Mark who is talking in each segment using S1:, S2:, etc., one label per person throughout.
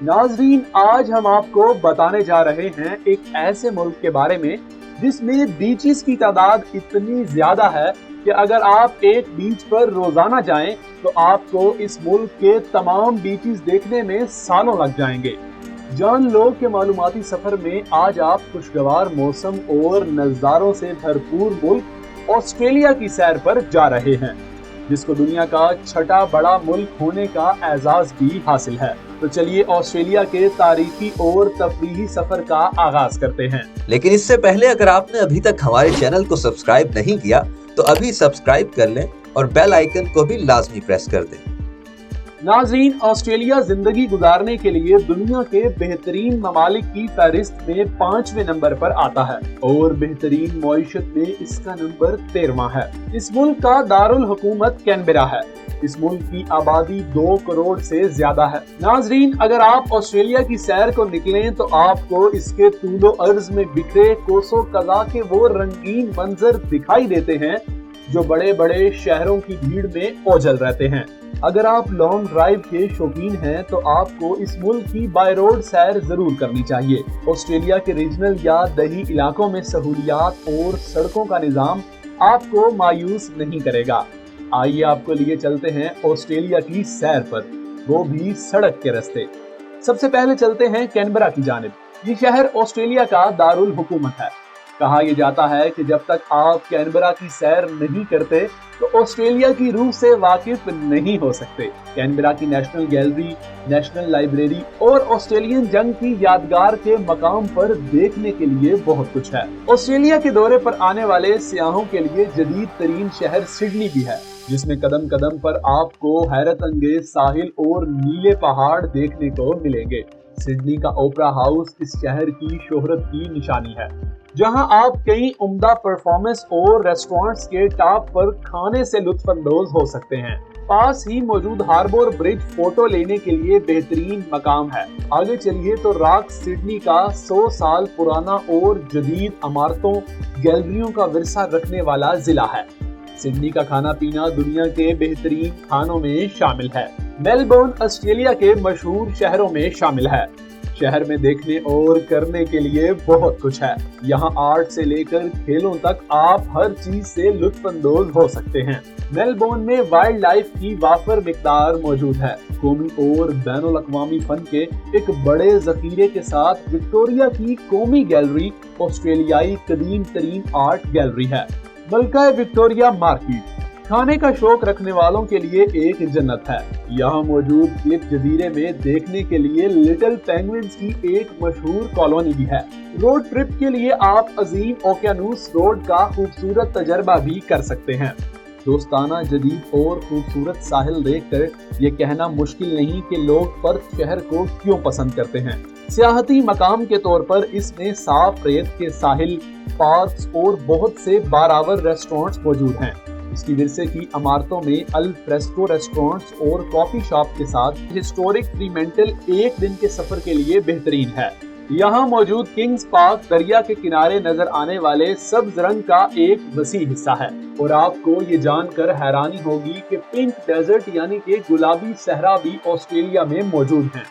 S1: नाजरीन, आज हम आपको बताने जा रहे हैं एक ऐसे मुल्क के बारे में जिसमें बीचेस की तादाद इतनी ज्यादा है कि अगर आप एक बीच पर रोजाना जाएं तो आपको इस मुल्क के तमाम बीचेस देखने में सालों लग जाएंगे। जान लो के मालूमाती सफर में आज आप खुशगवार मौसम और नज़ारों से भरपूर मुल्क ऑस्ट्रेलिया की सैर पर जा रहे हैं, जिसको दुनिया का छठा बड़ा मुल्क होने का एजाज भी हासिल है। तो चलिए ऑस्ट्रेलिया के तारीखी और तफरीही सफर का आगाज करते हैं।
S2: लेकिन इससे पहले अगर आपने अभी तक हमारे चैनल को सब्सक्राइब नहीं किया तो अभी सब्सक्राइब कर लें और बेल आइकन को भी लाजमी प्रेस कर दें।
S1: नाज़रीन, ऑस्ट्रेलिया जिंदगी गुजारने के लिए दुनिया के बेहतरीन ममालिक की फहरिस्त में 5वें नंबर पर आता है और बेहतरीन मईशत में इसका नंबर 13वां है। इस मुल्क का दारुल हुकूमत कैनबेरा है। इस मुल्क की आबादी 2 करोड़ से ज्यादा है। नाज़रीन, अगर आप ऑस्ट्रेलिया की सैर को निकलें तो आपको इसके तूलो अर्ज में बिखरे कोसो कज़ा के वो रंगीन मंजर दिखाई देते हैं जो बड़े बड़े शहरों की भीड़ में ओझल रहते हैं। अगर आप लॉन्ग ड्राइव के शौकीन हैं तो आपको इस मुल्क की बाय रोड सैर जरूर करनी चाहिए। ऑस्ट्रेलिया के रीजनल या दही इलाकों में सहूलियात और सड़कों का निजाम आपको मायूस नहीं करेगा। आइए आपको लिए चलते हैं ऑस्ट्रेलिया की सैर पर, वो भी सड़क के रास्ते। सबसे पहले चलते हैं कैनबरा की जानिब। ये शहर ऑस्ट्रेलिया का दारुल हुकूमत है। कहा यह जाता है कि जब तक आप कैनबरा की सैर नहीं करते तो ऑस्ट्रेलिया की रूह से वाकिफ नहीं हो सकते। कैनबरा की नेशनल गैलरी, नेशनल लाइब्रेरी और ऑस्ट्रेलियन जंग की यादगार के मकाम पर देखने के लिए बहुत कुछ है। ऑस्ट्रेलिया के दौरे पर आने वाले सियाहों के लिए जदीद तरीन शहर सिडनी भी है, जिसमें कदम कदम पर आपको हैरत अंगेज साहिल और नीले पहाड़ देखने को मिलेंगे। सिडनी का ओपरा हाउस इस शहर की शोहरत की निशानी है, जहां आप कई उम्दा परफॉर्मेंस और रेस्टोरेंट्स के टॉप पर खाने से लुत्फानंदोज हो सकते हैं। पास ही मौजूद हार्बर ब्रिज फोटो लेने के लिए बेहतरीन मकाम है। आगे चलिए तो रॉक सिडनी का 100 साल पुराना और जदीद इमारतों, गैलरियों का विरसा रखने वाला जिला है। सिडनी का खाना पीना दुनिया के बेहतरीन खानों में शामिल है। मेलबर्न ऑस्ट्रेलिया के मशहूर शहरों में शामिल है। शहर में देखने और करने के लिए बहुत कुछ है। यहाँ आर्ट से लेकर खेलों तक आप हर चीज से लुत्फानंदोज हो सकते हैं। मेलबोर्न में वाइल्ड लाइफ की वाफर मिकदार मौजूद है। कौमी और बैनुल अक़वामी फन के एक बड़े जखीरे के साथ विक्टोरिया की कौमी गैलरी ऑस्ट्रेलियाई कदीम तरीन आर्ट गैलरी है। मलका विक्टोरिया मार्केट खाने का शौक रखने वालों के लिए एक जन्नत है। यहाँ मौजूद क्लिप जजीरे में देखने के लिए लिटिल पेंगुइन्स की एक मशहूर कॉलोनी भी है। रोड ट्रिप के लिए आप अजीम ओकेनूस रोड का खूबसूरत तजर्बा भी कर सकते हैं। दोस्ताना, जदीद और खूबसूरत साहिल देखकर ये कहना मुश्किल नहीं कि लोग पर्थ शहर को क्यों पसंद करते हैं। सियाहती मकाम के तौर पर इसमें साफ रेत के साहिल, पार्क्स और बहुत से बारावर रेस्टोरेंट्स मौजूद हैं। इसकी विरसे की इमारतों में अल फ्रेस्को रेस्टोरेंट्स और कॉफी शॉप के साथ हिस्टोरिक फ्रीमेंटल एक दिन के सफर के लिए बेहतरीन है। यहाँ मौजूद किंग्स पार्क दरिया के किनारे नजर आने वाले सब्ज रंग का एक वसी हिस्सा है और आपको ये जानकर हैरानी होगी कि पिंक डेजर्ट यानी कि गुलाबी सहरा भी ऑस्ट्रेलिया में मौजूद है।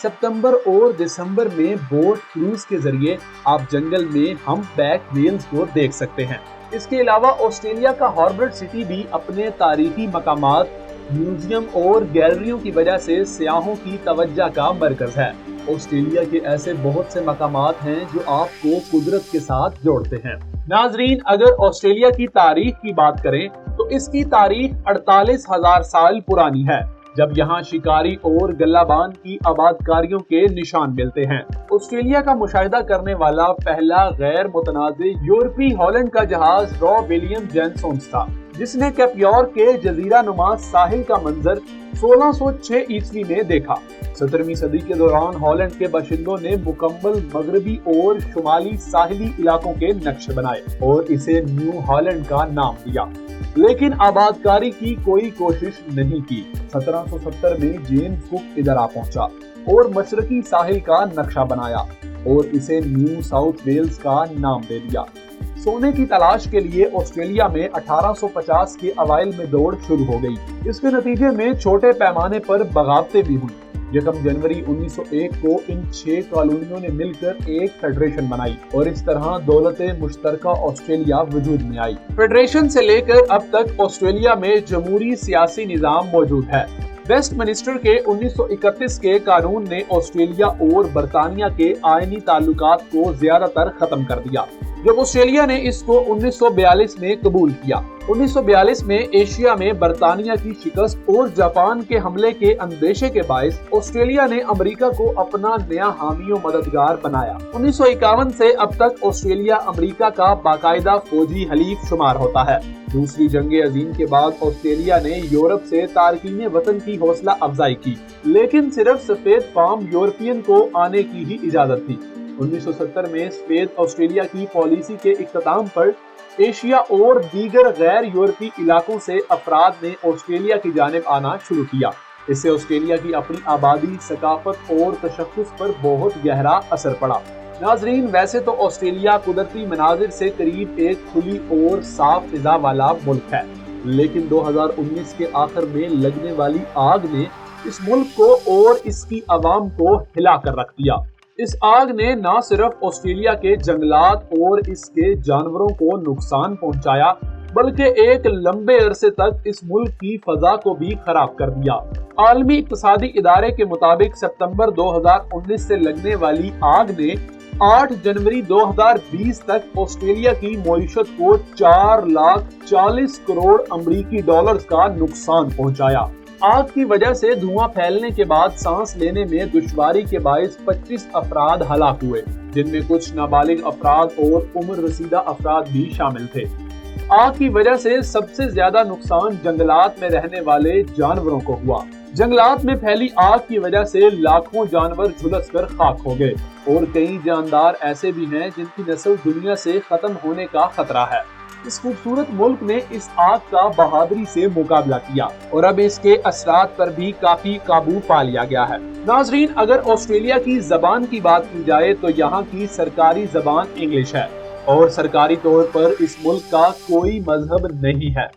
S1: सितंबर और दिसंबर में बोट क्रूज के जरिए आप जंगल में हम्पबैक व्हेल्स को देख सकते हैं। इसके अलावा ऑस्ट्रेलिया का हार्बर सिटी भी अपने तारीखी मकामात, म्यूजियम और गैलरियों की वजह से सियाहों की तवज्जो का मरकज है। ऑस्ट्रेलिया के ऐसे बहुत से मकामात हैं जो आपको कुदरत के साथ जोड़ते हैं। नाजरीन, अगर ऑस्ट्रेलिया की तारीख की बात करें तो इसकी तारीख 48,000 साल पुरानी है, जब यहाँ शिकारी और गल्लाबान की आबादकारियों के निशान मिलते हैं। ऑस्ट्रेलिया का मुशाहिदा करने वाला पहला गैर मुतनाज़े यूरोपी हॉलैंड का जहाज रॉ विलियम जेनसन्स था, जिसने कैप्योर के जजीरा नुमा साहिल का मंजर 1606 ईस्वी में देखा। 17वीं सदी के दौरान हॉलैंड के बाशिंदों ने मुकम्मल मगरबी और शुमाली साहिली इलाकों के नक्शे बनाए और इसे न्यू हॉलैंड का नाम दिया, लेकिन आबादकारी की कोई कोशिश नहीं की। 1770 में जेम्स कुक इधर आ पहुंचा और मशरकी साहिल का नक्शा बनाया और इसे न्यू साउथ वेल्स का नाम दे दिया। सोने की तलाश के लिए ऑस्ट्रेलिया में 1850 के अवाइल में दौड़ शुरू हो गई। इसके नतीजे में छोटे पैमाने पर बगावतें भी हुई। यकम जनवरी 1901 को इन 6 कॉलोनियों ने मिलकर एक फेडरेशन बनाई और इस तरह दौलते मुश्तरका ऑस्ट्रेलिया वजूद में आई। फेडरेशन से लेकर अब तक ऑस्ट्रेलिया में जमहूरी सियासी निजाम मौजूद है। वेस्टमिनिस्टर के 1931 के कानून ने ऑस्ट्रेलिया और बरतानिया के आईनी ताल्लुकात को ज्यादातर खत्म कर दिया। जब ऑस्ट्रेलिया ने इसको 1942 में कबूल किया। 1942 में एशिया में बरतानिया की शिकस्त और जापान के हमले के अंदेशे के बायस ऑस्ट्रेलिया ने अमेरिका को अपना नया हामी और मददगार बनाया। 1951 से अब तक ऑस्ट्रेलिया अमेरिका का बाकायदा फौजी हलीफ शुमार होता है। दूसरी जंग अजीम के बाद ऑस्ट्रेलिया ने यूरोप से तारकीन वतन की हौसला अफजाई की, लेकिन सिर्फ सफेद फार्म यूरोपियन को आने की ही इजाजत थी। 1970 में सफेद ऑस्ट्रेलिया की पॉलिसी के इख्तिताम पर एशिया और दीगर गैर यूरोपीय इलाकों से अफराद ने ऑस्ट्रेलिया की जानिब आना शुरू किया। इससे ऑस्ट्रेलिया की अपनी आबादी, सकाफत और तशख्खुस पर बहुत गहरा असर पड़ा। नाजरीन, वैसे तो ऑस्ट्रेलिया कुदरती मनाजिर से करीब एक खुली और साफ फिजा वाला मुल्क है, लेकिन 2019 के आखिर में लगने वाली आग ने इस मुल्क को और इसकी आवाम को हिला कर रख दिया। इस आग ने न सिर्फ ऑस्ट्रेलिया के जंगलात और इसके जानवरों को नुकसान पहुंचाया, बल्कि एक लंबे अरसे तक इस मुल्क की फजा को भी खराब कर दिया। आलमी इक्तिसादी इदारे के मुताबिक सितंबर 2019 से लगने वाली आग ने 8 जनवरी 2020 तक ऑस्ट्रेलिया की मईशत को 4,40 करोड़ अमरीकी डॉलर्स का नुकसान पहुंचाया। आग की वजह से धुआं फैलने के बाद सांस लेने में दुश्वारी के बायस 25 अफराद हलाक हुए, जिनमें कुछ नाबालिग अफराद और उम्र रसीदा अफराद भी शामिल थे। आग की वजह से सबसे ज्यादा नुकसान जंगलात में रहने वाले जानवरों को हुआ। जंगलात में फैली आग की वजह से लाखों जानवर झुलस कर खाक हो गए और कई जानदार ऐसे भी हैं जिनकी नस्ल दुनिया से खत्म होने का खतरा है। इस खूबसूरत मुल्क ने इस आग का बहादुरी से मुकाबला किया और अब इसके असरात पर भी काफी काबू पा लिया गया है। नाजरीन, अगर ऑस्ट्रेलिया की जबान की बात की जाए तो यहाँ की सरकारी जबान इंग्लिश है और सरकारी तौर पर इस मुल्क का कोई मजहब नहीं है।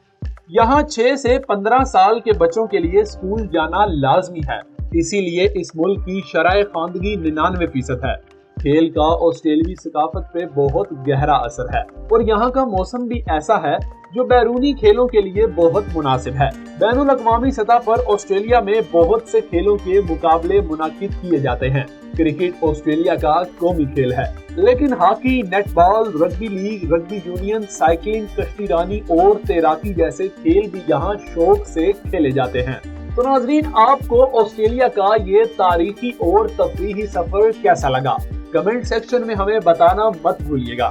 S1: यहाँ 6 से 15 साल के बच्चों के लिए स्कूल जाना लाजमी है, इसीलिए इस मुल्क की शरह खानदगी 99% है। खेल का ऑस्ट्रेलियाई सकाफत पे बहुत गहरा असर है और यहाँ का मौसम भी ऐसा है जो बैरूनी खेलों के लिए बहुत मुनासिब है। बैनुल अक़वामी सतह पर ऑस्ट्रेलिया में बहुत से खेलों के मुकाबले मुनाकिद किए जाते हैं। क्रिकेट ऑस्ट्रेलिया का कौमी खेल है, लेकिन hockey, netball, rugby league, rugby union, cycling, कश्तीरानी और तैराकी जैसे खेल भी यहाँ शौक से खेले जाते हैं। तो नाजरीन, आपको ऑस्ट्रेलिया का ये तारीखी और तफरीही सफर कैसा लगा? कमेंट सेक्शन में हमें बताना मत भूलिएगा।